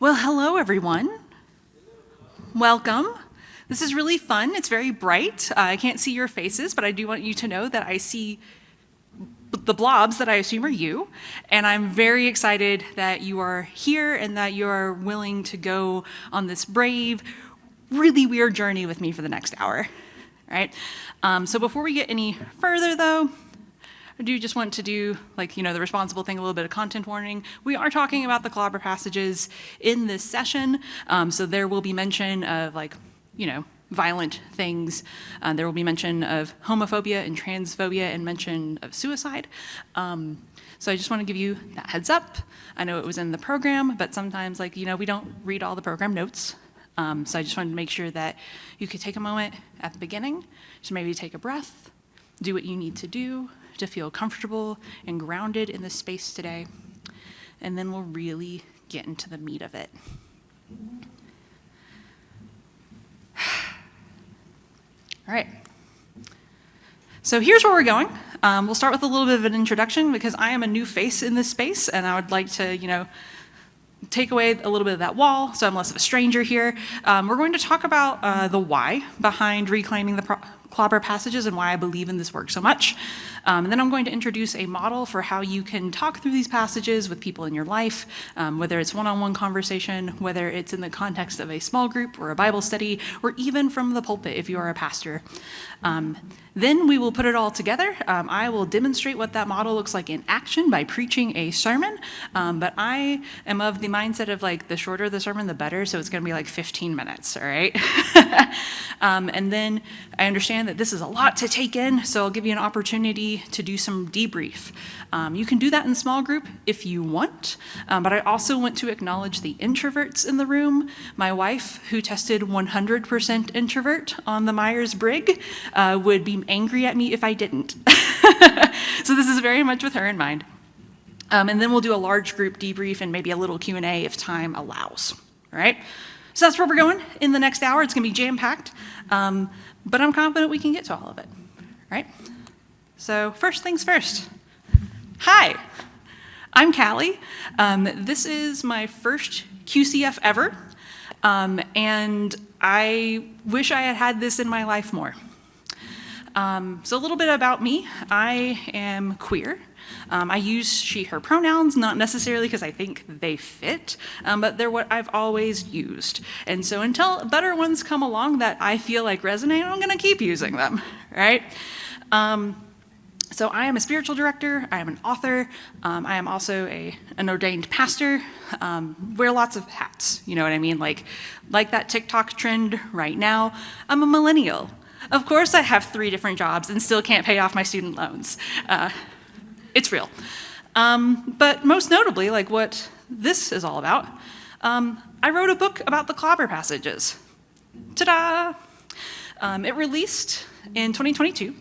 Well, hello, everyone. Welcome. This is really fun. It's very bright. I can't see your faces, but I do want you to know that I see the blobs that I assume are you, and I'm very excited that you are here and that you are willing to go on this brave, really weird journey with me for the next hour. All right? So before we get any further, though, I do just want to do, the responsible thing, a little bit of content warning. We are talking about the Clobber passages in this session, so there will be mention of, violent things. There will be mention of homophobia and transphobia and mention of suicide. So I just want to give you that heads up. I know it was in the program, but sometimes, we don't read all the program notes. So I just wanted to make sure that you could take a moment at the beginning to maybe take a breath, do what you need to do to feel comfortable and grounded in this space today, and then we'll really get into the meat of it. All right. So here's where we're going. We'll start with a little bit of an introduction because I am a new face in this space, and I would like to, take away a little bit of that wall, so I'm less of a stranger here. We're going to talk about the why behind reclaiming the Clobber passages and why I believe in this work so much. And then I'm going to introduce a model for how you can talk through these passages with people in your life, whether it's one-on-one conversation, whether it's in the context of a small group or a Bible study, or even from the pulpit if you are a pastor. Then we will put it all together. I will demonstrate what that model looks like in action by preaching a sermon, but I am of the mindset of the shorter the sermon, the better, so it's going to be 15 minutes, all right? And then I understand that this is a lot to take in, so I'll give you an opportunity to do some debrief. You can do that in small group if you want, but I also want to acknowledge the introverts in the room. My wife, who tested 100% introvert on the Myers-Briggs, would be angry at me if I didn't. So this is very much with her in mind. And then we'll do a large group debrief and maybe a little Q&A if time allows, all right? So that's where we're going in the next hour. It's gonna be jam-packed, but I'm confident we can get to all of it, all right? So first things first. Hi, I'm Callie. This is my first QCF ever, and I wish I had had this in my life more. So a little bit about me. I am queer. I use she, her pronouns, not necessarily because I think they fit, but they're what I've always used. And so until better ones come along that I feel resonate, I'm going to keep using them, right? So I am a spiritual director. I am an author. I am also an ordained pastor. Wear lots of hats, you know what I mean? Like that TikTok trend right now. I'm a millennial. Of course I have 3 different jobs and still can't pay off my student loans. It's real. But most notably, what this is all about, I wrote a book about the Clobber passages. Ta-da! It released in 2022,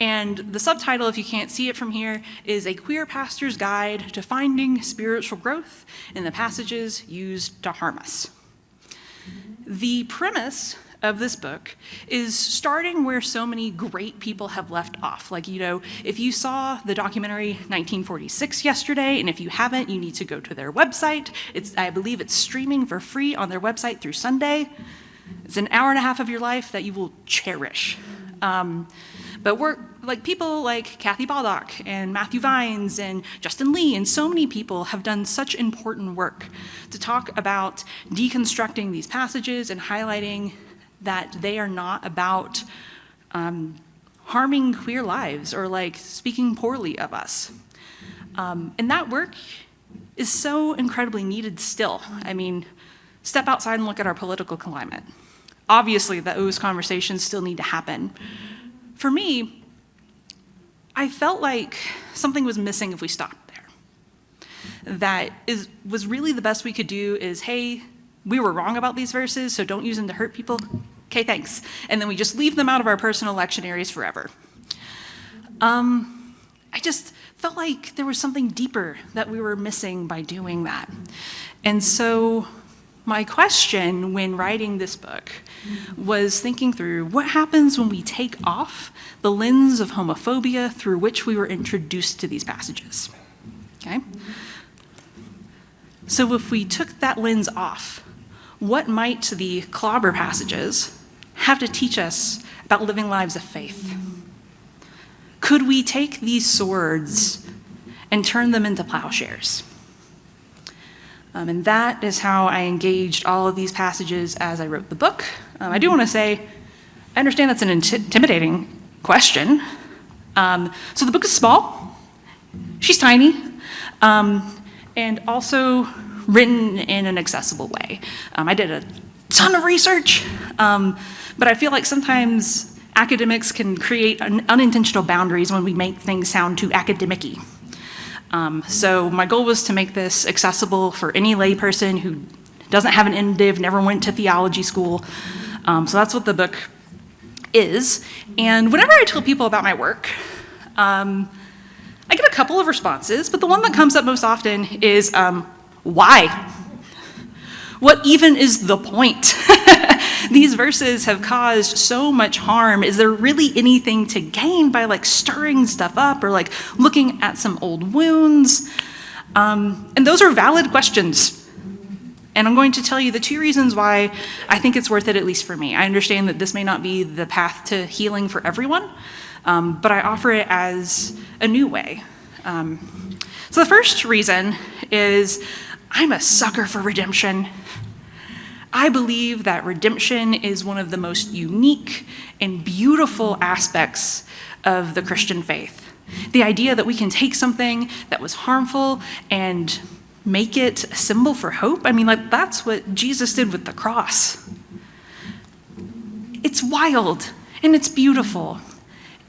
and the subtitle, if you can't see it from here, is A Queer Pastor's Guide to Finding Spiritual Growth in the Passages Used to Harm Us. The premise of this book is starting where so many great people have left off. If you saw the documentary 1946 yesterday, and if you haven't, you need to go to their website. I believe it's streaming for free on their website through Sunday. It's an hour and a half of your life that you will cherish. But we're people like Kathy Baldock and Matthew Vines and Justin Lee and so many people have done such important work to talk about deconstructing these passages and highlighting that they are not about harming queer lives or speaking poorly of us. And that work is so incredibly needed still. I mean, step outside and look at our political climate. Obviously, those conversations still need to happen. For me, I felt like something was missing if we stopped there. Was really the best we could do is, hey, we were wrong about these verses, so don't use them to hurt people. Okay, thanks. And then we just leave them out of our personal lectionaries forever. I just felt like there was something deeper that we were missing by doing that. And so my question when writing this book was thinking through what happens when we take off the lens of homophobia through which we were introduced to these passages. Okay? So if we took that lens off, what might the Clobber passages have to teach us about living lives of faith? Could we take these swords and turn them into plowshares? And that is how I engaged all of these passages as I wrote the book. I do want to say, I understand that's an intimidating question. So the book is small, she's tiny, and also written in an accessible way. I did a ton of research, but I feel like sometimes academics can create unintentional boundaries when we make things sound too academic-y. So my goal was to make this accessible for any layperson who doesn't have an MDiv, never went to theology school. So that's what the book is. And whenever I tell people about my work, I get a couple of responses, but the one that comes up most often is, why? What even is the point? These verses have caused so much harm. Is there really anything to gain by stirring stuff up or looking at some old wounds? And those are valid questions. And I'm going to tell you the two reasons why I think it's worth it, at least for me. I understand that this may not be the path to healing for everyone, but I offer it as a new way. So the first reason is I'm a sucker for redemption. I believe that redemption is one of the most unique and beautiful aspects of the Christian faith. The idea that we can take something that was harmful and make it a symbol for hope. I mean, that's what Jesus did with the cross. It's wild and it's beautiful.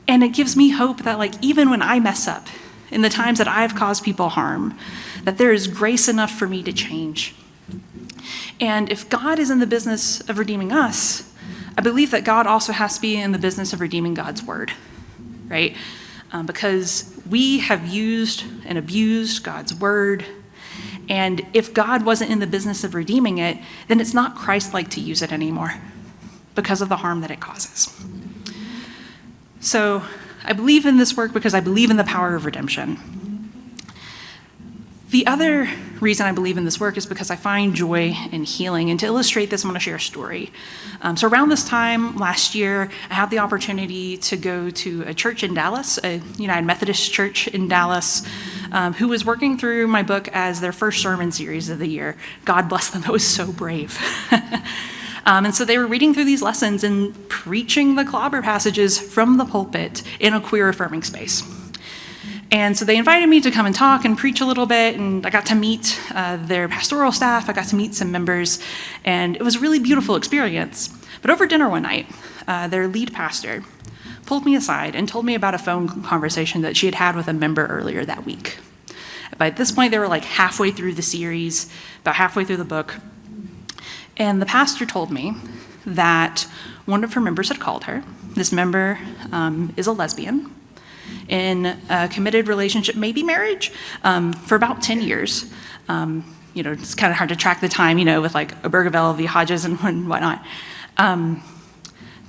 And it gives me hope that even when I mess up, in the times that I've caused people harm, that there is grace enough for me to change. And if God is in the business of redeeming us, I believe that God also has to be in the business of redeeming God's word, right? Because we have used and abused God's word. And if God wasn't in the business of redeeming it, then it's not Christ-like to use it anymore because of the harm that it causes. So I believe in this work because I believe in the power of redemption. The other reason I believe in this work is because I find joy in healing. And to illustrate this, I'm going to share a story. So around this time last year, I had the opportunity to go to a church in Dallas, a United Methodist church in Dallas, who was working through my book as their first sermon series of the year. God bless them, that was so brave. And so they were reading through these lessons and preaching the Clobber passages from the pulpit in a queer affirming space. And so they invited me to come and talk and preach a little bit, and I got to meet their pastoral staff, I got to meet some members, and it was a really beautiful experience. But over dinner one night, their lead pastor pulled me aside and told me about a phone conversation that she had had with a member earlier that week. By this point, they were halfway through the series, about halfway through the book, and the pastor told me that one of her members had called her. This member is a lesbian, in a committed relationship, maybe marriage, for about 10 years. It's kind of hard to track the time, with Obergefell v. Hodges and whatnot.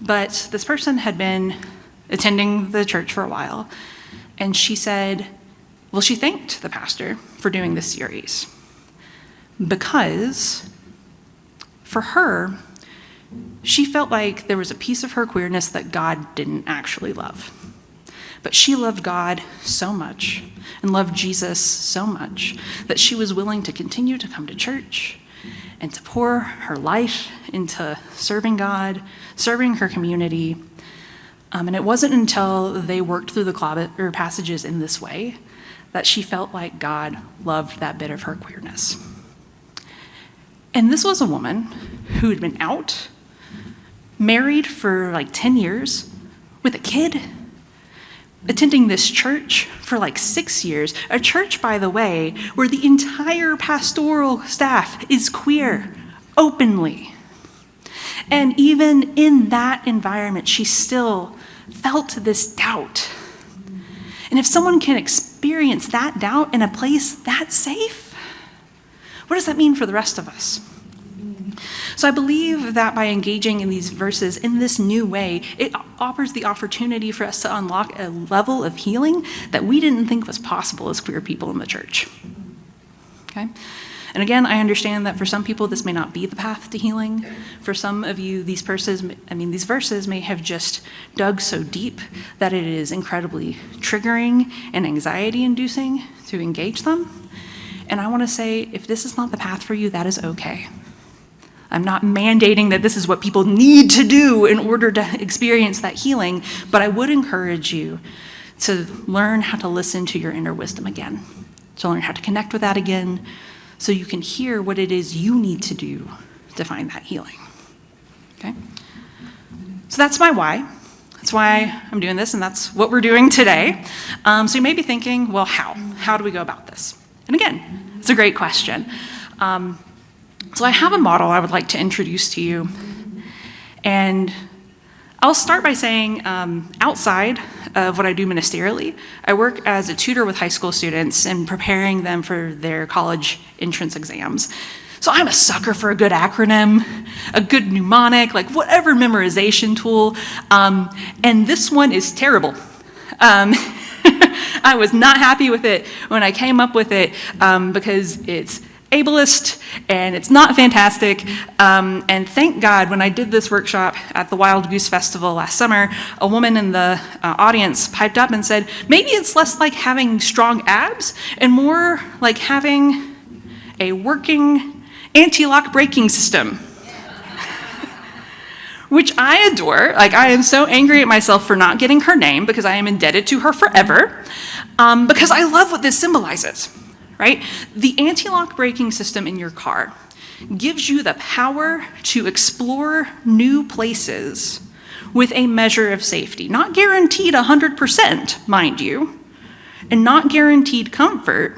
But this person had been attending the church for a while, and she said, well, she thanked the pastor for doing this series because for her, she felt like there was a piece of her queerness that God didn't actually love. But she loved God so much and loved Jesus so much that she was willing to continue to come to church and to pour her life into serving God, serving her community. And it wasn't until they worked through the Clobber passages in this way that she felt like God loved that bit of her queerness. And this was a woman who had been out, married for 10 years, with a kid, attending this church for 6 years, a church, by the way, where the entire pastoral staff is queer, openly. And even in that environment, she still felt this doubt. And if someone can experience that doubt in a place that safe, what does that mean for the rest of us? So I believe that by engaging in these verses in this new way, it offers the opportunity for us to unlock a level of healing that we didn't think was possible as queer people in the church. Okay? And again, I understand that for some people this may not be the path to healing. For some of you, these verses may have just dug so deep that it is incredibly triggering and anxiety-inducing to engage them. And I want to say, if this is not the path for you, that is okay. I'm not mandating that this is what people need to do in order to experience that healing, but I would encourage you to learn how to listen to your inner wisdom again, to learn how to connect with that again, so you can hear what it is you need to do to find that healing, okay? So that's my why. That's why I'm doing this, and that's what we're doing today. So you may be thinking, well, how? How do we go about this? And again, it's a great question. So I have a model I would like to introduce to you, and I'll start by saying, outside of what I do ministerially, I work as a tutor with high school students and preparing them for their college entrance exams. So I'm a sucker for a good acronym, a good mnemonic, like whatever memorization tool, and this one is terrible. I was not happy with it when I came up with it because it's ableist, and it's not fantastic, and thank God when I did this workshop at the Wild Goose Festival last summer, a woman in the audience piped up and said, maybe it's less like having strong abs and more like having a working anti-lock braking system. Which I adore. Like, I am so angry at myself for not getting her name because I am indebted to her forever, because I love what this symbolizes. Right? The anti-lock braking system in your car gives you the power to explore new places with a measure of safety. Not guaranteed 100%, mind you, and not guaranteed comfort,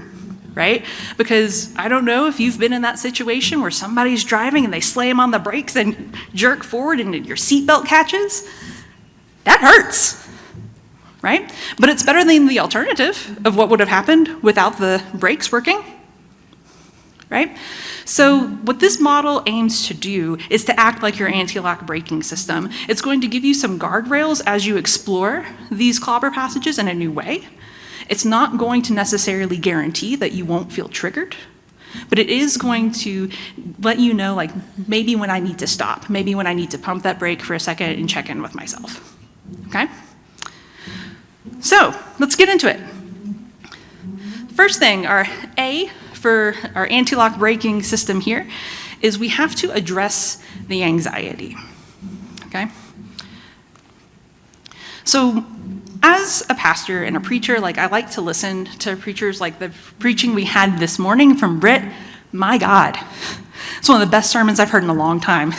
right? Because I don't know if you've been in that situation where somebody's driving and they slam on the brakes and jerk forward and your seatbelt catches. That hurts. Right? But it's better than the alternative of what would have happened without the brakes working, right? So what this model aims to do is to act like your anti-lock braking system. It's going to give you some guardrails as you explore these Clobber passages in a new way. It's not going to necessarily guarantee that you won't feel triggered, but it is going to let you know, like, maybe when I need to stop, maybe when I need to pump that brake for a second and check in with myself, okay? So let's get into it. First thing, our A for our anti-lock braking system here is we have to address the anxiety, okay? So as a pastor and a preacher, like, I like to listen to preachers like the preaching we had this morning from Britt. My God, it's one of the best sermons I've heard in a long time.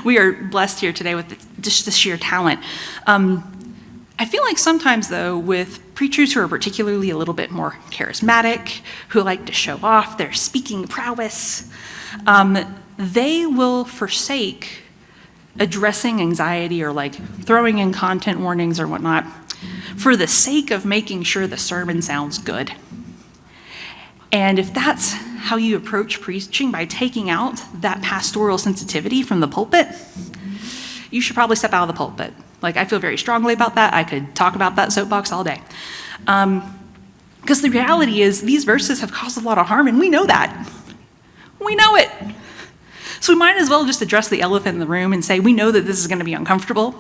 We are blessed here today with just the sheer talent. I feel like sometimes, though, with preachers who are particularly a little bit more charismatic, who like to show off their speaking prowess, they will forsake addressing anxiety or like throwing in content warnings or whatnot for the sake of making sure the sermon sounds good. And if that's how you approach preaching, by taking out that pastoral sensitivity from the pulpit, you should probably step out of the pulpit. Like, I feel very strongly about that. I could talk about that soapbox all day. Because the reality is these verses have caused a lot of harm, and we know that. We know it. So we might as well just address the elephant in the room and say, we know that this is going to be uncomfortable.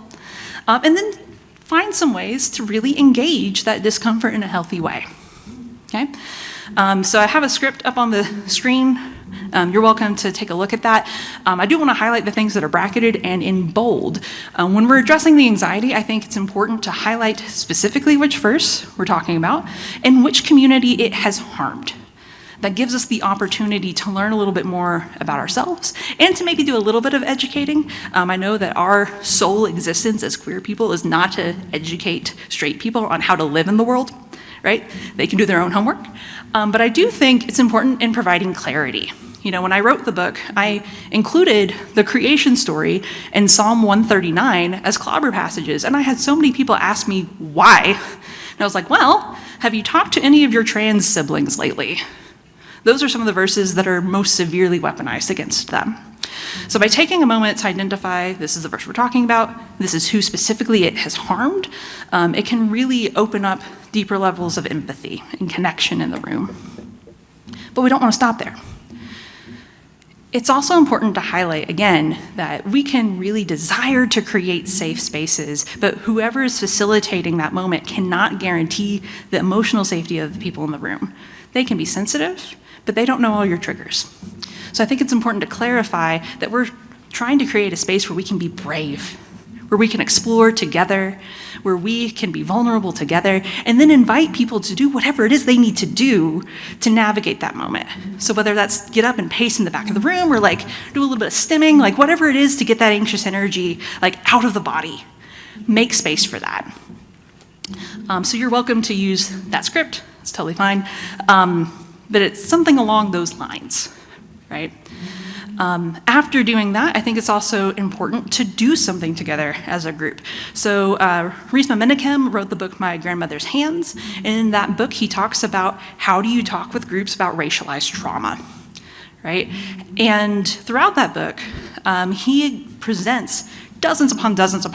And then find some ways to really engage that discomfort in a healthy way. Okay? So I have a script up on the screen. You're welcome to take a look at that. I do want to highlight the things that are bracketed and in bold. When we're addressing the anxiety, I think it's important to highlight specifically which verse we're talking about and which community it has harmed. That gives us the opportunity to learn a little bit more about ourselves and to maybe do a little bit of educating. I know that our sole existence as queer people is not to educate straight people on how to live in the world, right? They can do their own homework. But I do think it's important in providing clarity. You know, when I wrote the book, I included the creation story in Psalm 139 as Clobber passages, and I had so many people ask me why. And I was like, well, have you talked to any of your trans siblings lately? Those are some of the verses that are most severely weaponized against them. So by taking a moment to identify, this is the verse we're talking about, this is who specifically it has harmed, it can really open up deeper levels of empathy and connection in the room. But we don't want to stop there. It's also important to highlight, again, that we can really desire to create safe spaces, but whoever is facilitating that moment cannot guarantee the emotional safety of the people in the room. They can be sensitive, but they don't know all your triggers. So I think it's important to clarify that we're trying to create a space where we can be brave, where we can explore together, where we can be vulnerable together, and then invite people to do whatever it is they need to do to navigate that moment. So whether that's get up and pace in the back of the room, or like do a little bit of stimming, like whatever it is to get that anxious energy like out of the body, make space for that. So you're welcome to use that script, it's totally fine, but it's something along those lines, right? After doing that, I think it's also important to do something together as a group. So Rhys Menachem wrote the book My Grandmother's Hands, and in that book he talks about how do you talk with groups about racialized trauma, right? And throughout that book, he presents dozens upon dozens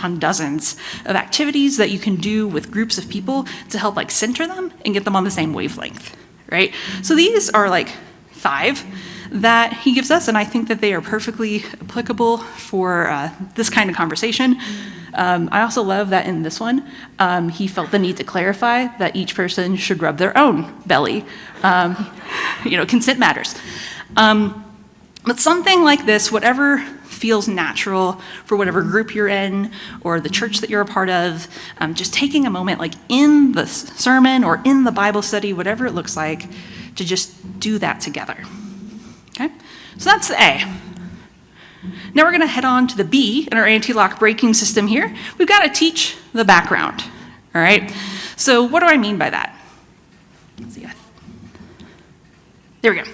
of activities that you can do with groups of people to help like center them and get them on the same wavelength, right? So these are like 5 that he gives us, and I think that they are perfectly applicable for this kind of conversation. I also love that in this one, he felt the need to clarify that each person should rub their own belly. Consent matters. But something like this, whatever feels natural for whatever group you're in or the church that you're a part of, just taking a moment like in the sermon or in the Bible study, whatever it looks like, to just do that together. Okay, so that's the A. Now we're going to head on to the B in our anti-lock braking system here. We've got to teach the background, all right? So what do I mean by that? Let's see. There we go.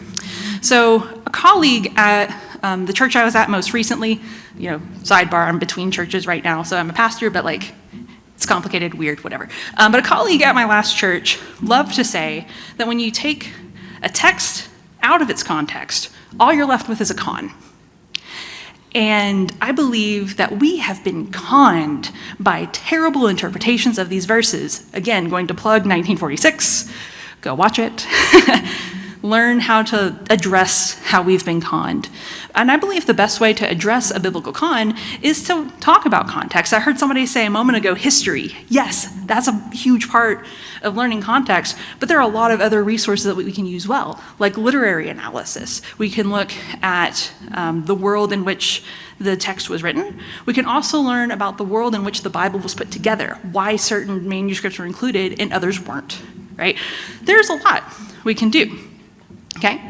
So a colleague at the church I was at most recently, sidebar, I'm between churches right now, so I'm a pastor, but like, it's complicated, weird, whatever. But a colleague at my last church loved to say that when you take a text out of its context, all you're left with is a con. And I believe that we have been conned by terrible interpretations of these verses. Again, going to plug 1946, go watch it. Learn how to address how we've been conned. And I believe the best way to address a biblical con is to talk about context. I heard somebody say a moment ago, history. Yes, that's a huge part of learning context, but there are a lot of other resources that we can use well, like literary analysis. We can look at the world in which the text was written. We can also learn about the world in which the Bible was put together, why certain manuscripts were included and others weren't, right? There's a lot we can do. Okay,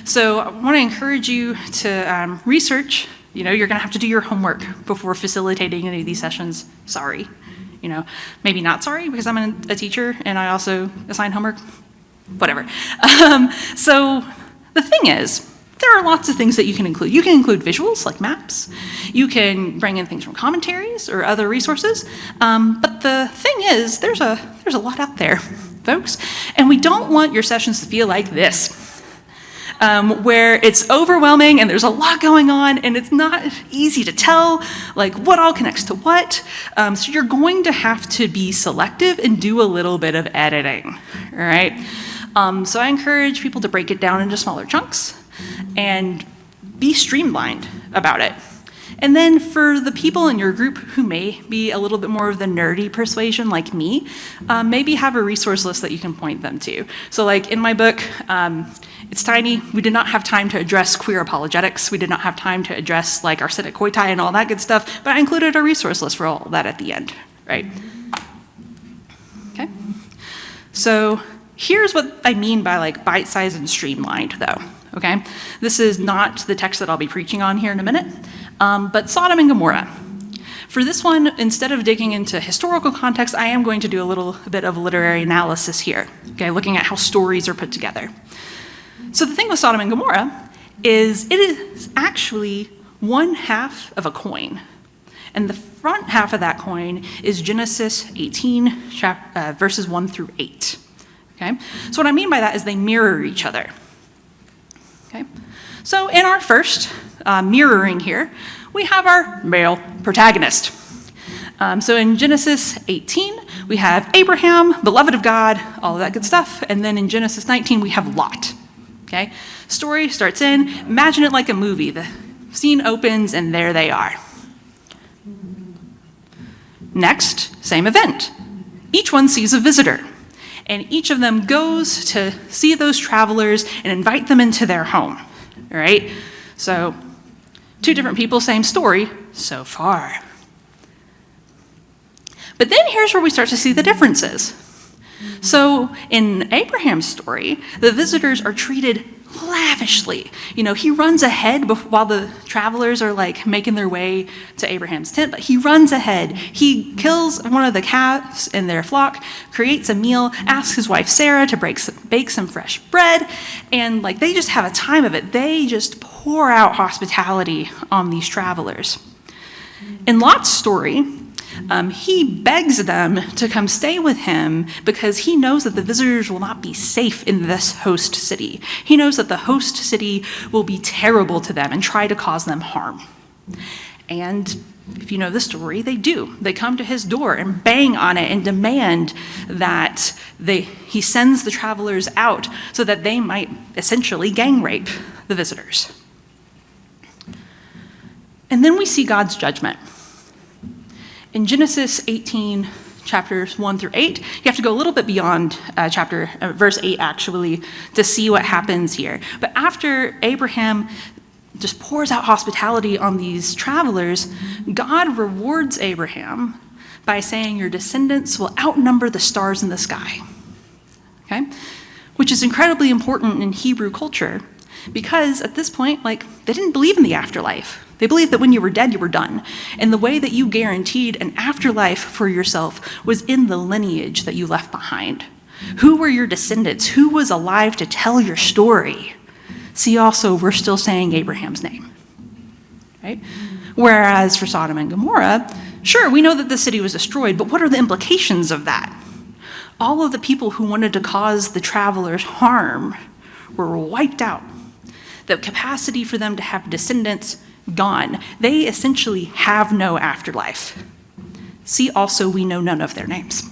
so I want to encourage you to research. You're going to have to do your homework before facilitating any of these sessions. Sorry. Maybe not sorry because I'm a teacher and I also assign homework. Whatever. So the thing is, there are lots of things that you can include. You can include visuals like maps. You can bring in things from commentaries or other resources. But the thing is, there's a lot out there, folks, and we don't want your sessions to feel like this. Where it's overwhelming and there's a lot going on and it's not easy to tell like what all connects to what. So you're going to have to be selective and do a little bit of editing, all right? So I encourage people to break it down into smaller chunks and be streamlined about it. And then for the people in your group who may be a little bit more of the nerdy persuasion like me, maybe have a resource list that you can point them to. So like in my book, it's tiny. We did not have time to address queer apologetics. We did not have time to address like arsenic coitai and all that good stuff, but I included a resource list for all that at the end, right? Okay. So here's what I mean by like bite-sized and streamlined though, okay? This is not the text that I'll be preaching on here in a minute, but Sodom and Gomorrah. For this one, instead of digging into historical context, I am going to do a little bit of literary analysis here, okay, looking at how stories are put together. So the thing with Sodom and Gomorrah is it is actually one half of a coin. And the front half of that coin is Genesis 18, verses 1 through 8. Okay? So what I mean by that is they mirror each other. Okay? So in our first mirroring here, we have our male protagonist. So in Genesis 18, we have Abraham, beloved of God, all of that good stuff. And then in Genesis 19, we have Lot. Okay? Story starts in, imagine it like a movie. The scene opens and there they are. Next, same event. Each one sees a visitor, and each of them goes to see those travelers and invite them into their home, all right? So, two different people, same story so far. But then here's where we start to see the differences. So in Abraham's story, the visitors are treated lavishly. You know, he runs ahead while the travelers are like making their way to Abraham's tent, but he runs ahead. He kills one of the calves in their flock, creates a meal, asks his wife Sarah to bake some fresh bread, and like they just have a time of it. They just pour out hospitality on these travelers. In Lot's story, he begs them to come stay with him because he knows that the visitors will not be safe in this host city. He knows that the host city will be terrible to them and try to cause them harm. And if you know the story, they do. They come to his door and bang on it and demand that he sends the travelers out so that they might essentially gang rape the visitors. And then we see God's judgment. In Genesis 18, chapters 1 through 8, you have to go a little bit beyond verse 8, actually, to see what happens here. But after Abraham just pours out hospitality on these travelers, God rewards Abraham by saying, your descendants will outnumber the stars in the sky. Okay? Which is incredibly important in Hebrew culture, because at this point, like, they didn't believe in the afterlife. They believed that when you were dead, you were done. And the way that you guaranteed an afterlife for yourself was in the lineage that you left behind. Who were your descendants? Who was alive to tell your story? See, also, we're still saying Abraham's name, right? Whereas for Sodom and Gomorrah, sure, we know that the city was destroyed, but what are the implications of that? All of the people who wanted to cause the travelers harm were wiped out. The capacity for them to have descendants gone. They essentially have no afterlife. See also, we know none of their names.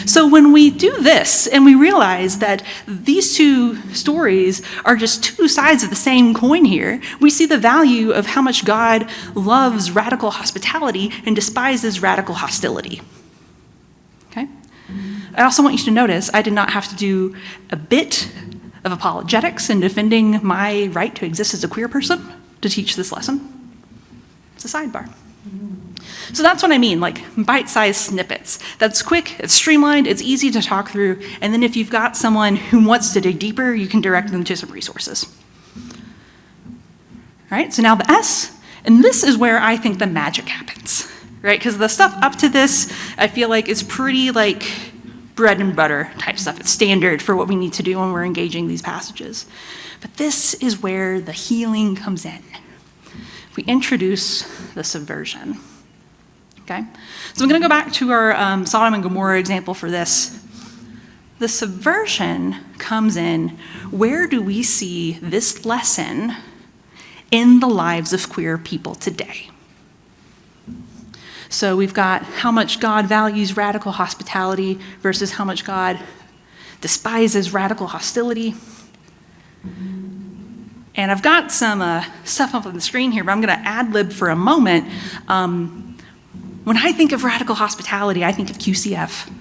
So when we do this and we realize that these two stories are just two sides of the same coin here, we see the value of how much God loves radical hospitality and despises radical hostility. Okay? I also want you to notice I did not have to do a bit of apologetics in defending my right to exist as a queer person to teach this lesson. It's a sidebar. So that's what I mean, like bite-sized snippets. That's quick, it's streamlined, it's easy to talk through, and then if you've got someone who wants to dig deeper, you can direct them to some resources. All right, so now the S, and this is where I think the magic happens, right? Because the stuff up to this, I feel like is pretty like bread and butter type stuff. It's standard for what we need to do when we're engaging these passages. But this is where the healing comes in. We introduce the subversion. Okay? So I'm going to go back to our Sodom and Gomorrah example for this. The subversion comes in, where do we see this lesson in the lives of queer people today? So we've got how much God values radical hospitality versus how much God despises radical hostility. And I've got some stuff up on the screen here, but I'm going to ad-lib for a moment. When I think of radical hospitality, I think of QCF.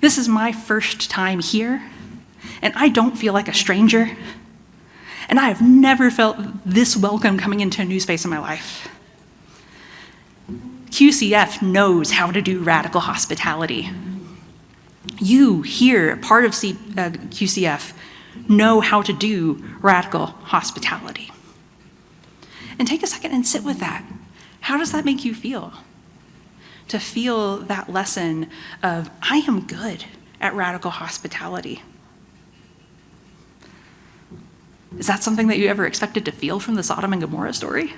This is my first time here, and I don't feel like a stranger. And I have never felt this welcome coming into a new space in my life. QCF knows how to do radical hospitality. You here, part of QCF, know how to do radical hospitality. And take a second and sit with that. How does that make you feel? To feel that lesson of, I am good at radical hospitality. Is that something that you ever expected to feel from the Sodom and Gomorrah story?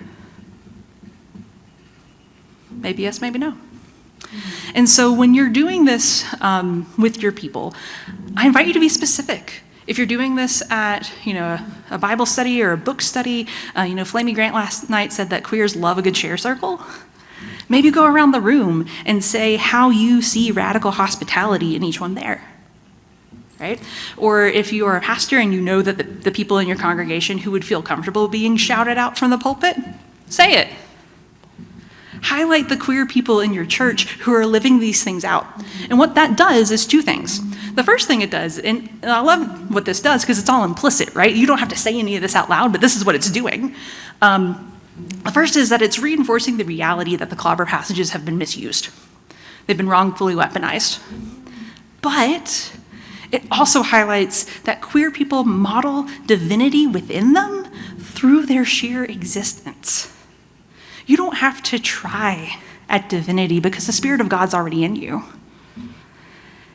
Maybe yes, maybe no. And so when you're doing this with your people, I invite you to be specific. If you're doing this at, a Bible study or a book study, Flamey Grant last night said that queers love a good share circle. Maybe go around the room and say how you see radical hospitality in each one there. right? Or if you are a pastor and you know that the people in your congregation who would feel comfortable being shouted out from the pulpit, say it. Highlight the queer people in your church who are living these things out. And what that does is two things. The first thing it does, and I love what this does because it's all implicit, right? You don't have to say any of this out loud, but this is what it's doing. The first is that it's reinforcing the reality that the Clobber passages have been misused. They've been wrongfully weaponized. But it also highlights that queer people model divinity within them through their sheer existence. You don't have to try at divinity because the Spirit of God's already in you.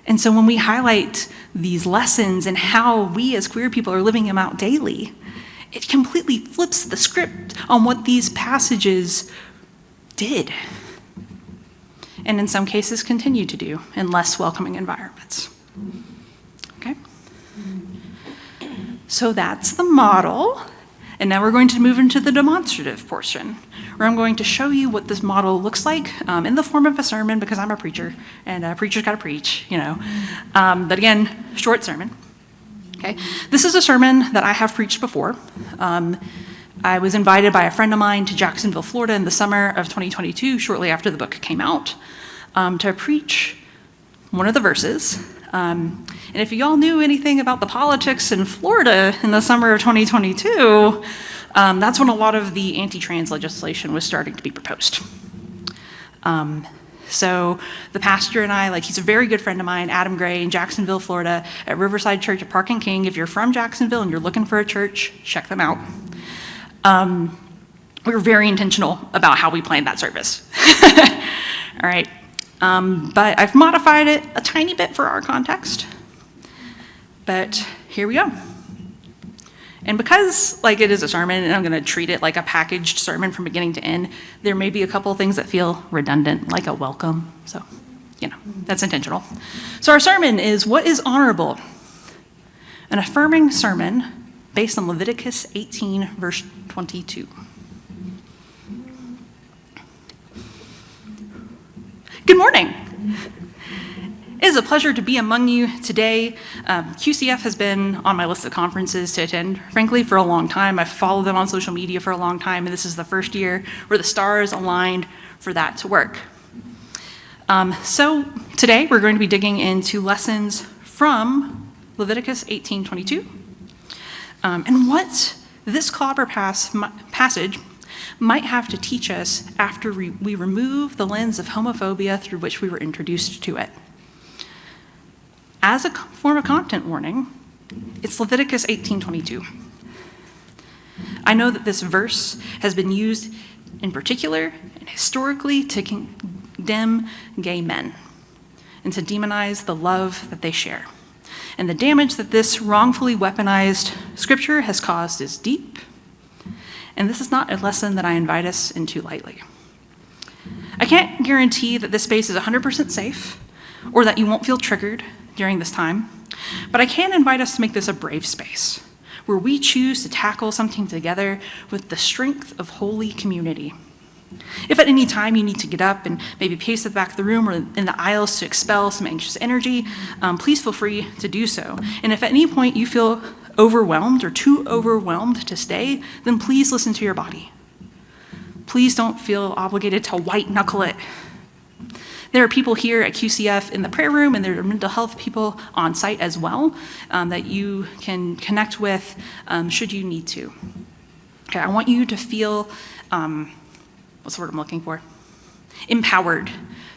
And so when we highlight these lessons and how we as queer people are living them out daily, it completely flips the script on what these passages did, and in some cases continue to do in less welcoming environments. Okay? So that's the model. And now we're going to move into the demonstrative portion, where I'm going to show you what this model looks like in the form of a sermon, because I'm a preacher, and a preacher's got to preach, you know. But again, short sermon. Okay, this is a sermon that I have preached before. I was invited by a friend of mine to Jacksonville, Florida in the summer of 2022, shortly after the book came out, to preach one of the verses. And if you all knew anything about the politics in Florida in the summer of 2022, that's when a lot of the anti-trans legislation was starting to be proposed. So the pastor and I, he's a very good friend of mine, Adam Gray, in Jacksonville, Florida, at Riverside Church at Park and King. If you're from Jacksonville and you're looking for a church, check them out. We were very intentional about how we planned that service. All right. But I've modified it a tiny bit for our context. But here we go. And because it is a sermon and I'm going to treat it like a packaged sermon from beginning to end, there may be a couple things that feel redundant, like a welcome. So, that's intentional. So our sermon is What is Honorable? An affirming sermon based on Leviticus 18, verse 22. Good morning. It is a pleasure to be among you today. QCF has been on my list of conferences to attend, frankly, for a long time. I've followed them on social media for a long time, and this is the first year where the stars aligned for that to work. So today we're going to be digging into lessons from Leviticus 18:22, and what this Clobber passage might have to teach us after we remove the lens of homophobia through which we were introduced to it. As a form of content warning, it's Leviticus 18:22. I know that this verse has been used in particular and historically to condemn gay men and to demonize the love that they share. And the damage that this wrongfully weaponized scripture has caused is deep, and this is not a lesson that I invite us into lightly. I can't guarantee that this space is 100% safe or that you won't feel triggered during this time, but I can invite us to make this a brave space where we choose to tackle something together with the strength of holy community. If at any time you need to get up and maybe pace to the back of the room or in the aisles to expel some anxious energy, please feel free to do so. And if at any point you feel overwhelmed or too overwhelmed to stay, then please listen to your body. Please don't feel obligated to white knuckle it. There are people here at QCF in the prayer room, and there are mental health people on site as well that you can connect with should you need to. Okay, I want you to feel, what's the word I'm looking for? Empowered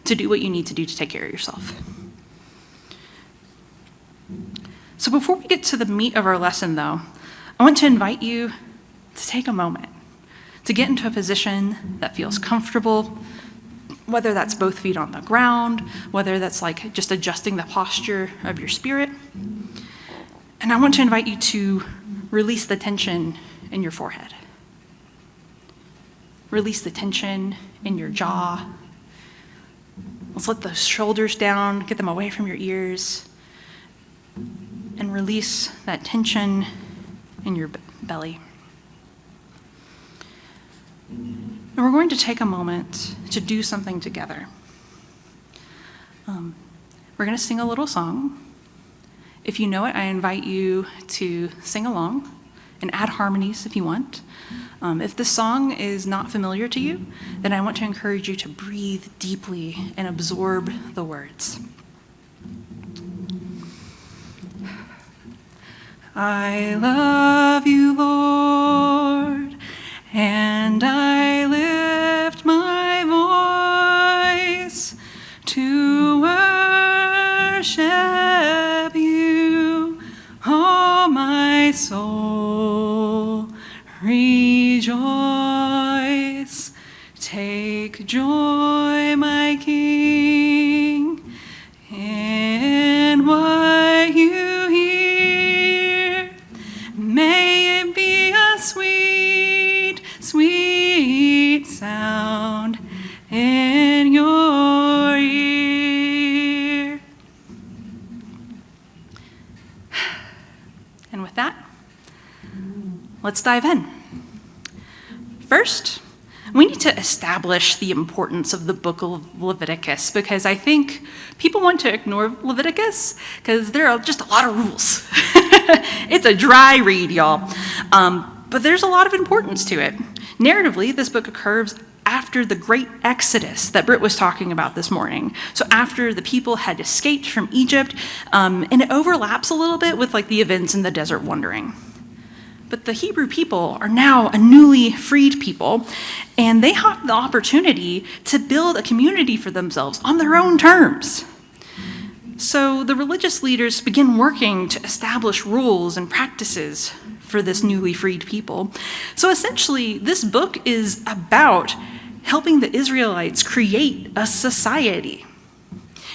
to do what you need to do to take care of yourself. So before we get to the meat of our lesson, though, I want to invite you to take a moment to get into a position that feels comfortable, whether that's both feet on the ground, whether that's just adjusting the posture of your spirit. And I want to invite you to release the tension in your forehead. Release the tension in your jaw. Let's let those shoulders down, get them away from your ears, and release that tension in your belly. And we're going to take a moment to do something together. We're going to sing a little song, If you know it, I invite you to sing along and add harmonies if you want. If this song is not familiar to you, then I want to encourage you to breathe deeply and absorb the words. I love you, Lord, and I lift my voice to worship you, oh my soul, rejoice. Take joy, my King, in what you hear. May it be a sweet, sweet sound in your ear. And with that, let's dive in. First, we need to establish the importance of the book of Leviticus, because I think people want to ignore Leviticus because there are just a lot of rules. It's a dry read, y'all. But there's a lot of importance to it. Narratively, this book occurs after the great exodus that Britt was talking about this morning. So after the people had escaped from Egypt, and it overlaps a little bit with like the events in the desert wandering. But the Hebrew people are now a newly freed people, and they have the opportunity to build a community for themselves on their own terms. So the religious leaders begin working to establish rules and practices for this newly freed people. So essentially, this book is about helping the Israelites create a society.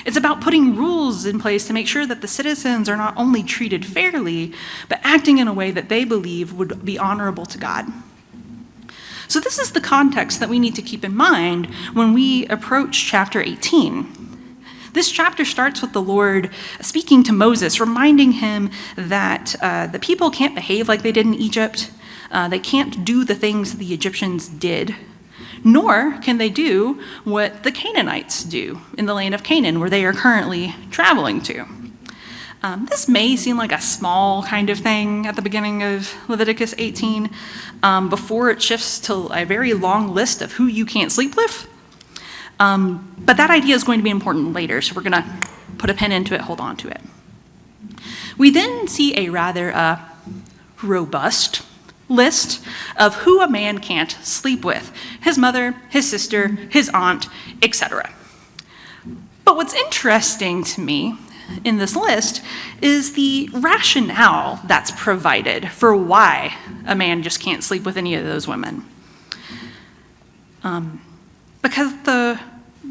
It's about putting rules in place to make sure that the citizens are not only treated fairly, but acting in a way that they believe would be honorable to God. So this is the context that we need to keep in mind when we approach chapter 18. This chapter starts with the Lord speaking to Moses, reminding him that the people can't behave like they did in Egypt. They can't do the things the Egyptians did, nor can they do what the Canaanites do in the land of Canaan, where they are currently traveling to. This may seem like a small kind of thing at the beginning of Leviticus 18, before it shifts to a very long list of who you can't sleep with. But that idea is going to be important later, so we're going to put a pin into it, hold on to it. We then see a rather robust list of who a man can't sleep with: his mother, his sister, his aunt, etc. But what's interesting to me in this list is the rationale that's provided for why a man just can't sleep with any of those women. Because the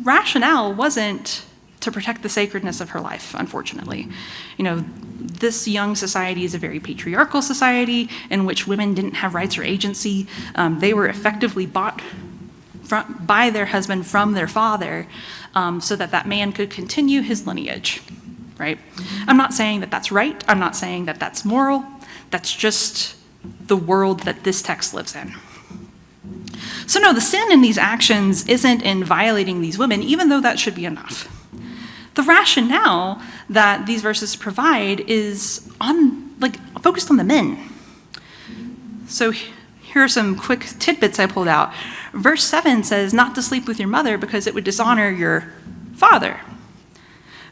rationale wasn't to protect the sacredness of her life, unfortunately. You know, this young society is a very patriarchal society in which women didn't have rights or agency. They were effectively bought by their husband from their father, so that that man could continue his lineage, right? I'm not saying that that's right. I'm not saying that that's moral. That's just the world that this text lives in. So no, the sin in these actions isn't in violating these women, even though that should be enough. The rationale that these verses provide is focused on the men. So here are some quick tidbits I pulled out. Verse 7 says not to sleep with your mother because it would dishonor your father.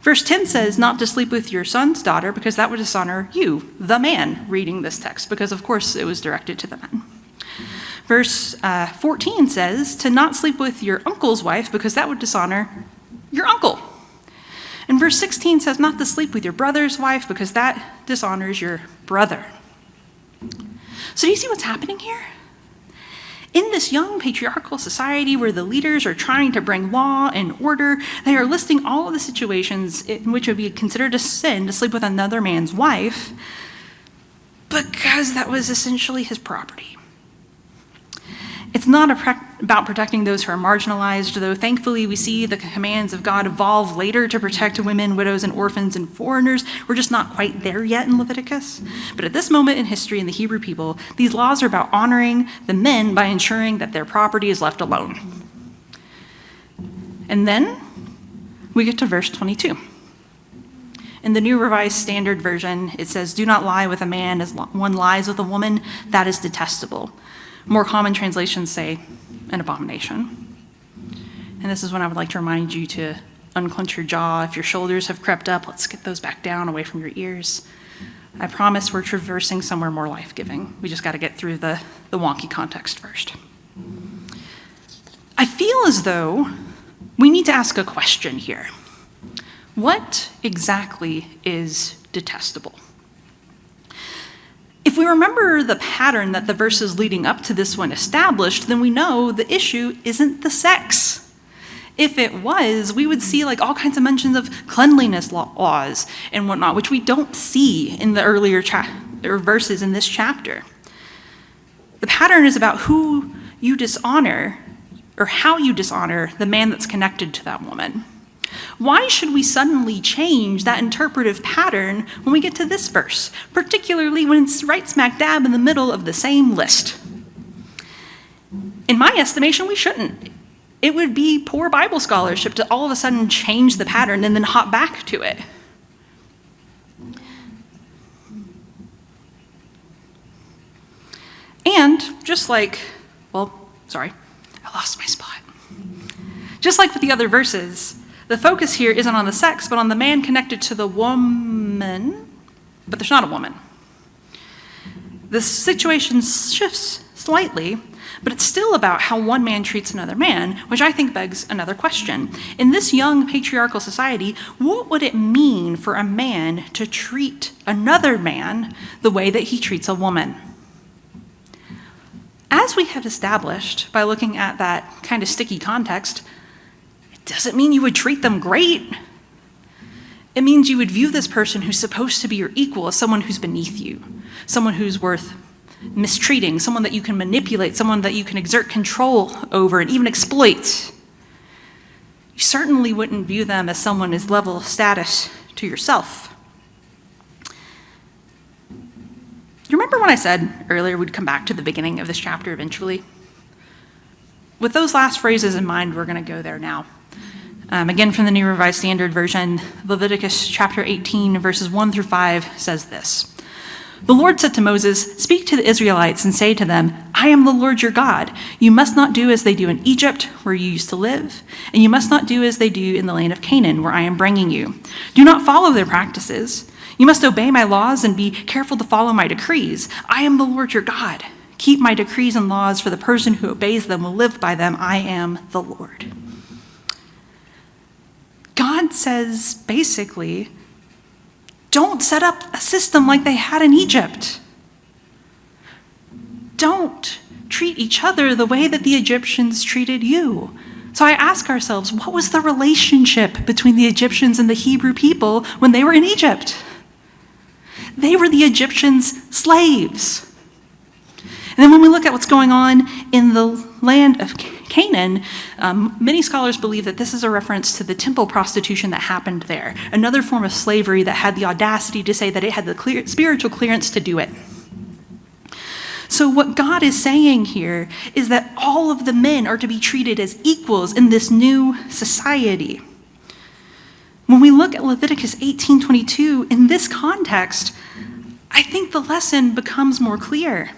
Verse 10 says not to sleep with your son's daughter because that would dishonor you, the man, reading this text, because of course it was directed to the men. Verse 14 says to not sleep with your uncle's wife because that would dishonor your uncle. And verse 16 says not to sleep with your brother's wife because that dishonors your brother. So do you see what's happening here? In this young patriarchal society where the leaders are trying to bring law and order, they are listing all of the situations in which it would be considered a sin to sleep with another man's wife because that was essentially his property. It's not about protecting those who are marginalized, though thankfully we see the commands of God evolve later to protect women, widows, and orphans and foreigners. We're just not quite there yet in Leviticus. But at this moment in history in the Hebrew people, these laws are about honoring the men by ensuring that their property is left alone. And then we get to verse 22. In the New Revised Standard Version, it says, "Do not lie with a man as one lies with a woman. That is detestable." More common translations say, "an abomination." And this is when I would like to remind you to unclench your jaw. If your shoulders have crept up, let's get those back down away from your ears. I promise we're traversing somewhere more life-giving. We just got to get through the wonky context first. I feel as though we need to ask a question here. What exactly is detestable? If we remember the pattern that the verses leading up to this one established, then we know the issue isn't the sex. If it was, we would see like all kinds of mentions of cleanliness laws and whatnot, which we don't see in the earlier verses in this chapter. The pattern is about who you dishonor or how you dishonor the man that's connected to that woman. Why should we suddenly change that interpretive pattern when we get to this verse, particularly when it's right smack dab in the middle of the same list? In my estimation, we shouldn't. It would be poor Bible scholarship to all of a sudden change the pattern and then hop back to it. And just like, I lost my spot. Just like with the other verses, the focus here isn't on the sex, but on the man connected to the woman, but there's not a woman. The situation shifts slightly, but it's still about how one man treats another man, which I think begs another question. In this young patriarchal society, what would it mean for a man to treat another man the way that he treats a woman? As we have established by looking at that kind of sticky context, it doesn't mean you would treat them great. It means you would view this person who's supposed to be your equal as someone who's beneath you, someone who's worth mistreating, someone that you can manipulate, someone that you can exert control over and even exploit. You certainly wouldn't view them as someone as level status to yourself. You remember when I said earlier we'd come back to the beginning of this chapter eventually? With those last phrases in mind, we're going to go there now. Again, from the New Revised Standard Version, Leviticus chapter 18, verses 1 through 5 says this. "The Lord said to Moses, 'Speak to the Israelites and say to them, I am the Lord your God. You must not do as they do in Egypt, where you used to live, and you must not do as they do in the land of Canaan, where I am bringing you. Do not follow their practices. You must obey my laws and be careful to follow my decrees. I am the Lord your God. Keep my decrees and laws, for the person who obeys them will live by them. I am the Lord.'" God says, basically, don't set up a system like they had in Egypt. Don't treat each other the way that the Egyptians treated you. So I ask ourselves, what was the relationship between the Egyptians and the Hebrew people when they were in Egypt? They were the Egyptians' slaves. And then when we look at what's going on in the land of Canaan, many scholars believe that this is a reference to the temple prostitution that happened there, another form of slavery that had the audacity to say that it had the spiritual clearance to do it. So what God is saying here is that all of the men are to be treated as equals in this new society. When we look at Leviticus 18:22 in this context, I think the lesson becomes more clear.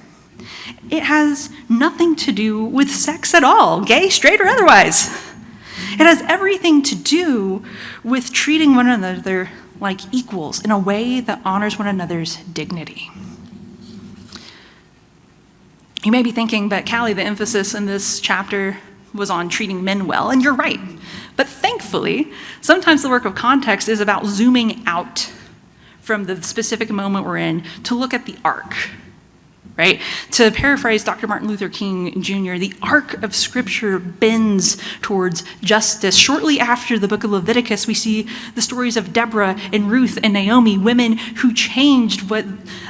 It has nothing to do with sex at all, gay, straight, or otherwise. It has everything to do with treating one another like equals in a way that honors one another's dignity. You may be thinking, but Callie, the emphasis in this chapter was on treating men well, and you're right. But thankfully, sometimes the work of context is about zooming out from the specific moment we're in to look at the arc. Right? To paraphrase Dr. Martin Luther King Jr., the arc of Scripture bends towards justice. Shortly after the book of Leviticus, we see the stories of Deborah and Ruth and Naomi, women who changed what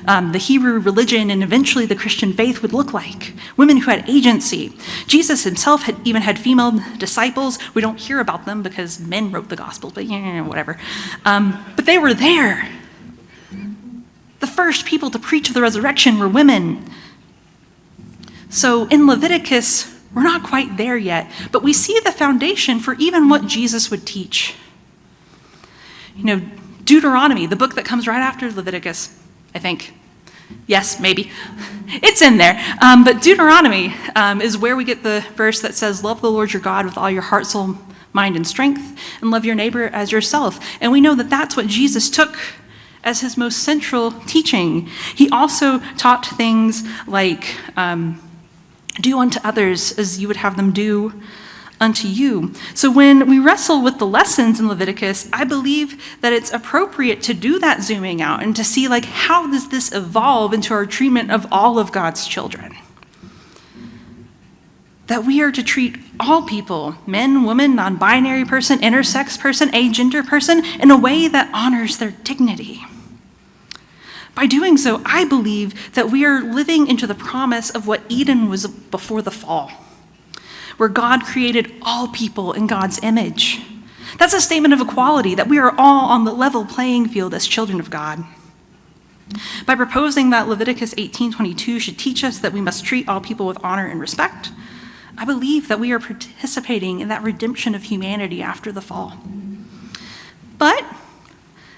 the Hebrew religion and eventually the Christian faith would look like. Women who had agency. Jesus himself had even had female disciples. We don't hear about them because men wrote the Gospels, but whatever. But they were there. The first people to preach the resurrection were women. So in Leviticus, we're not quite there yet, but we see the foundation for even what Jesus would teach. Deuteronomy, the book that comes right after Leviticus, I think. Yes, maybe. It's in there. But Deuteronomy is where we get the verse that says, love the Lord your God with all your heart, soul, mind, and strength, and love your neighbor as yourself. And we know that that's what Jesus took as his most central teaching. He also taught things like, do unto others as you would have them do unto you. So when we wrestle with the lessons in Leviticus, I believe that it's appropriate to do that zooming out and to see, like, how does this evolve into our treatment of all of God's children? That we are to treat all people, men, women, non-binary person, intersex person, agender person, in a way that honors their dignity. By doing so, I believe that we are living into the promise of what Eden was before the fall, where God created all people in God's image. That's a statement of equality, that we are all on the level playing field as children of God. By proposing that Leviticus 18:22 should teach us that we must treat all people with honor and respect, I believe that we are participating in that redemption of humanity after the fall. But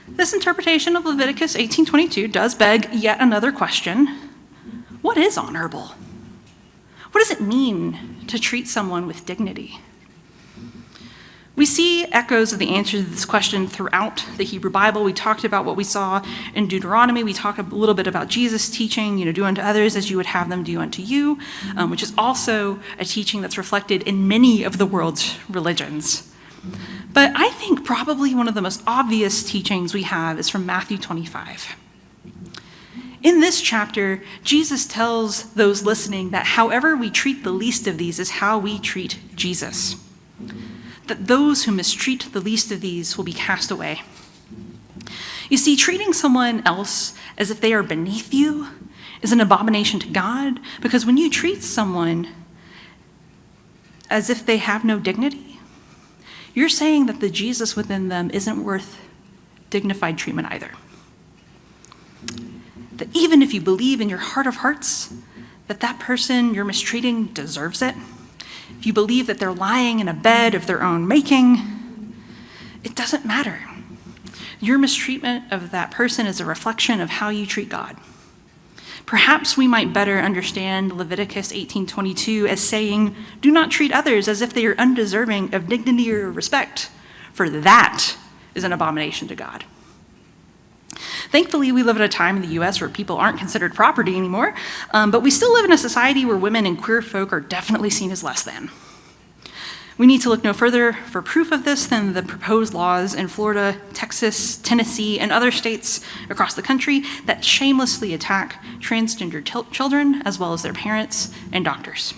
this interpretation of Leviticus 18:22 does beg yet another question. What is honorable? What does it mean to treat someone with dignity? We see echoes of the answer to this question throughout the Hebrew Bible. We talked about what we saw in Deuteronomy. We talked a little bit about Jesus' teaching, do unto others as you would have them do unto you, which is also a teaching that's reflected in many of the world's religions. But I think probably one of the most obvious teachings we have is from Matthew 25. In this chapter, Jesus tells those listening that however we treat the least of these is how we treat Jesus. That those who mistreat the least of these will be cast away. You see, treating someone else as if they are beneath you is an abomination to God, because when you treat someone as if they have no dignity, you're saying that the Jesus within them isn't worth dignified treatment either. That even if you believe in your heart of hearts that that person you're mistreating deserves it, if you believe that they're lying in a bed of their own making, it doesn't matter. Your mistreatment of that person is a reflection of how you treat God. Perhaps we might better understand Leviticus 18:22 as saying, do not treat others as if they are undeserving of dignity or respect, for that is an abomination to God. Thankfully, we live at a time in the US where people aren't considered property anymore, but we still live in a society where women and queer folk are definitely seen as less than. We need to look no further for proof of this than the proposed laws in Florida, Texas, Tennessee, and other states across the country that shamelessly attack transgender children as well as their parents and doctors.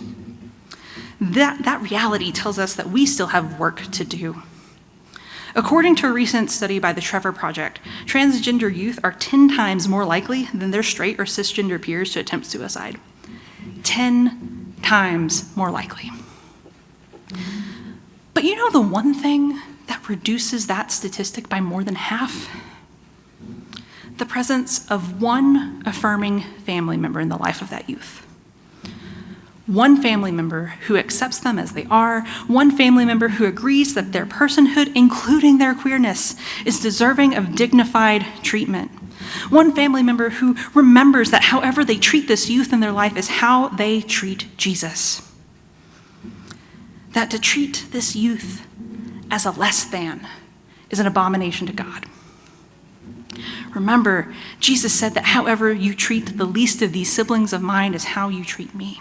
That reality tells us that we still have work to do. According to a recent study by the Trevor Project, transgender youth are 10 times more likely than their straight or cisgender peers to attempt suicide. 10 times more likely. But you know the one thing that reduces that statistic by more than half? The presence of one affirming family member in the life of that youth. One family member who accepts them as they are, one family member who agrees that their personhood, including their queerness, is deserving of dignified treatment. One family member who remembers that however they treat this youth in their life is how they treat Jesus. That to treat this youth as a less than is an abomination to God. Remember, Jesus said that however you treat the least of these siblings of mine is how you treat me.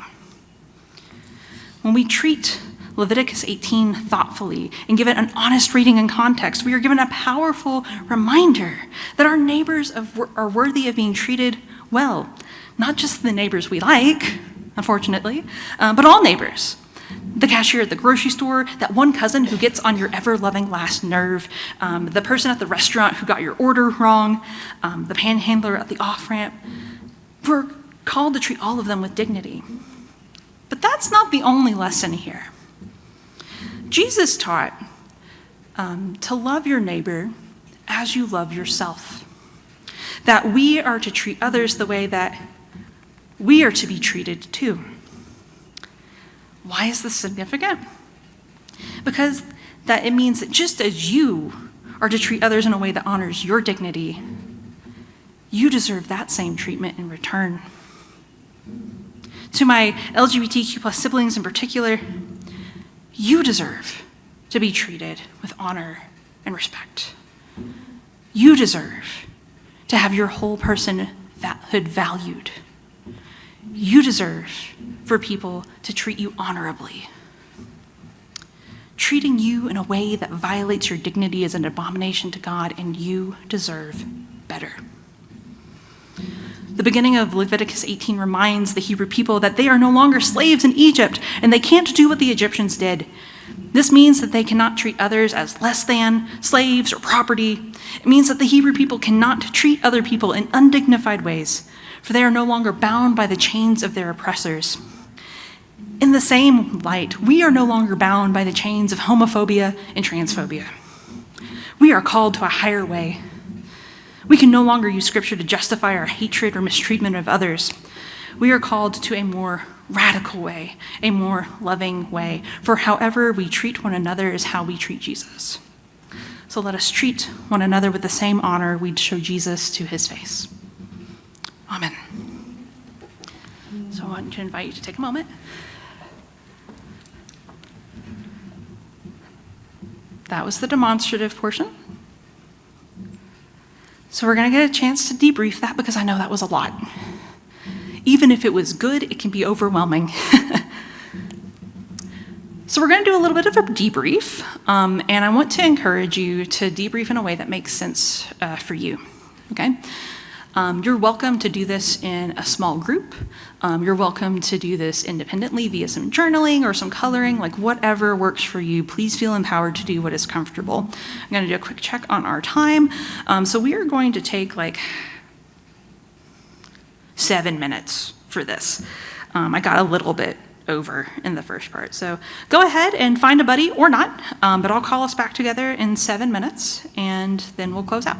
When we treat Leviticus 18 thoughtfully and give it an honest reading and context, we are given a powerful reminder that our neighbors are worthy of being treated well. Not just the neighbors we like, unfortunately, but all neighbors. The cashier at the grocery store, that one cousin who gets on your ever-loving last nerve, the person at the restaurant who got your order wrong, the panhandler at the off-ramp. We're called to treat all of them with dignity. But that's not the only lesson here. Jesus taught to love your neighbor as you love yourself. That we are to treat others the way that we are to be treated too. Why is this significant? Because that it means that just as you are to treat others in a way that honors your dignity, you deserve that same treatment in return. To my LGBTQ plus siblings in particular, you deserve to be treated with honor and respect. You deserve to have your whole personhood valued. You deserve for people to treat you honorably. Treating you in a way that violates your dignity is an abomination to God, and you deserve better. The beginning of Leviticus 18 reminds the Hebrew people that they are no longer slaves in Egypt, and they can't do what the Egyptians did. This means that they cannot treat others as less than, slaves, or property. It means that the Hebrew people cannot treat other people in undignified ways, for they are no longer bound by the chains of their oppressors. In the same light, we are no longer bound by the chains of homophobia and transphobia. We are called to a higher way. We can no longer use Scripture to justify our hatred or mistreatment of others. We are called to a more radical way, a more loving way, for however we treat one another is how we treat Jesus. So let us treat one another with the same honor we'd show Jesus to his face. Amen. So I want to invite you to take a moment. That was the demonstrative portion. So we're going to get a chance to debrief that because I know that was a lot. Even if it was good, it can be overwhelming. So we're going to do a little bit of a debrief, and I want to encourage you to debrief in a way that makes sense for you, okay? You're welcome to do this in a small group. You're welcome to do this independently via some journaling or some coloring, like whatever works for you. Please feel empowered to do what is comfortable. I'm going to do a quick check on our time. So we are going to take like 7 minutes for this. I got a little bit over in the first part. So go ahead and find a buddy or not, but I'll call us back together in 7 minutes and then we'll close out.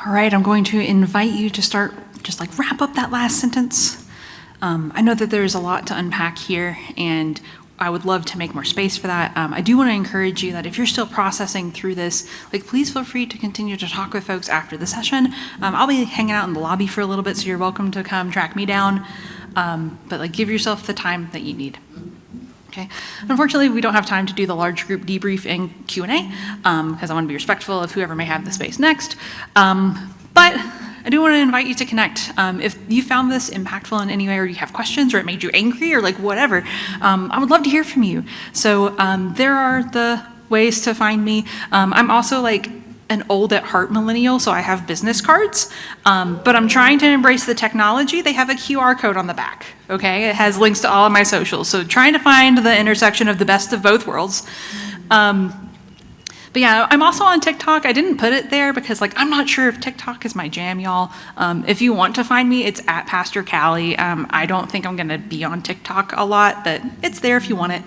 All right, I'm going to invite you to start, just like wrap up that last sentence. I know that there's a lot to unpack here, and I would love to make more space for that. I do want to encourage you that if you're still processing through this, like, please feel free to continue to talk with folks after the session. I'll be hanging out in the lobby for a little bit, so you're welcome to come track me down. But like, give yourself the time that you need. Okay. Unfortunately, we don't have time to do the large group debrief and Q&A because I want to be respectful of whoever may have the space next. But I do want to invite you to connect. If you found this impactful in any way, or you have questions, or it made you angry, or like whatever, I would love to hear from you. So there are the ways to find me. I'm also like an old at heart millennial, so I have business cards, but I'm trying to embrace the technology. They have a QR code on the back, okay? It has links to all of my socials, so trying to find the intersection of the best of both worlds. But yeah, I'm also on TikTok. I didn't put it there because like, I'm not sure if TikTok is my jam, y'all. If you want to find me, it's at Pastor Callie. I don't think I'm gonna be on TikTok a lot, but it's there if you want it.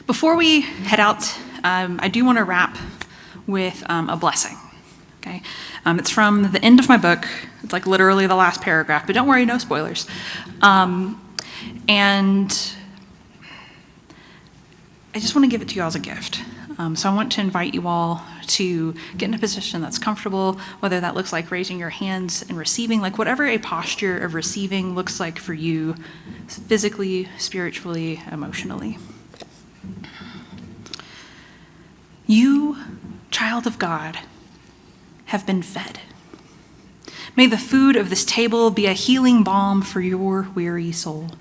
Before we head out, I do wanna wrap with a blessing, okay? It's from the end of my book. It's like literally the last paragraph, but don't worry, no spoilers. And I just want to give it to you all as a gift. So I want to invite you all to get in a position that's comfortable, whether that looks like raising your hands and receiving, like whatever a posture of receiving looks like for you, physically, spiritually, emotionally. You, child of God, have been fed. May the food of this table be a healing balm for your weary soul.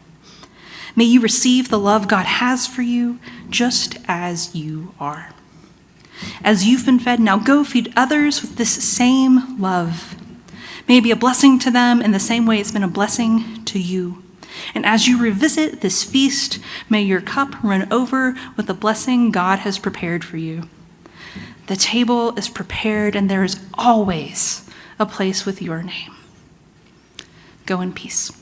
May you receive the love God has for you just as you are. As you've been fed, now go feed others with this same love. May it be a blessing to them in the same way it's been a blessing to you. And as you revisit this feast, may your cup run over with the blessing God has prepared for you. The table is prepared, and there is always a place with your name. Go in peace.